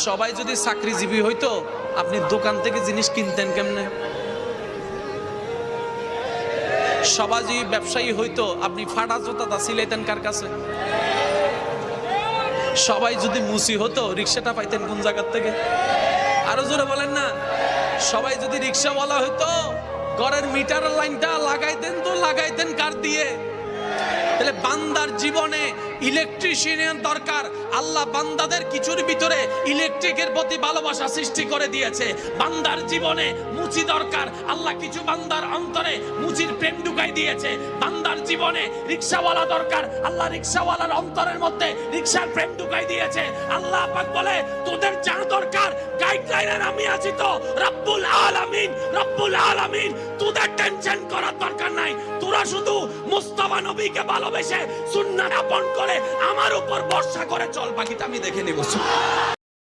সবাই যদি চাকরিজীবী হইতো আপনি দোকান থেকে জিনিস কিনতেন কেমনে? সবাই যদি ব্যবসায়ী হইতো আপনি ফাটা জুতা সিলাইতেন কার কাছে? সবাই যদি মুসি হতো রিক্সাটা পাইতেন কোন জায়গার থেকে? আরো জোরে বলেন না। সবাই যদি রিক্সাওয়ালা হইতো ঘরের মিটার লাইনটা লাগাইতেন কার দিয়ে? তাহলে বান্দার জীবনে ইলেকট্রিশিয়ান দরকার। আল্লাহ বান্দাদের কিছুর ভিতরে ইলেকট্রিকের প্রতি ভালোবাসা সৃষ্টি করে দিয়েছে। বান্দার জীবনে মুচি দরকার। আল্লাহ কিছু বান্দার অন্তরে মুচির প্রেম ঢুকাই দিয়েছে। বান্দার জীবনে রিকশাওয়ালা দরকার। আল্লাহ রিকশাওয়ালার অন্তরের মধ্যে রিকশার প্রেম ঢুকাই দিয়েছে। আল্লাহ পাক বলে তোদের যা দরকার গাইডলাইনের আমি আছি তো। রব্বুল আলামিন তোদের টেনশন করার দরকার নাই। তোরা শুধু মুস্তাফা নবীকে ভালোবেসে সুন্নাহ আপন করে আমার উপর ভরসা করে চল, বাকিটা আমি দেখে নেব।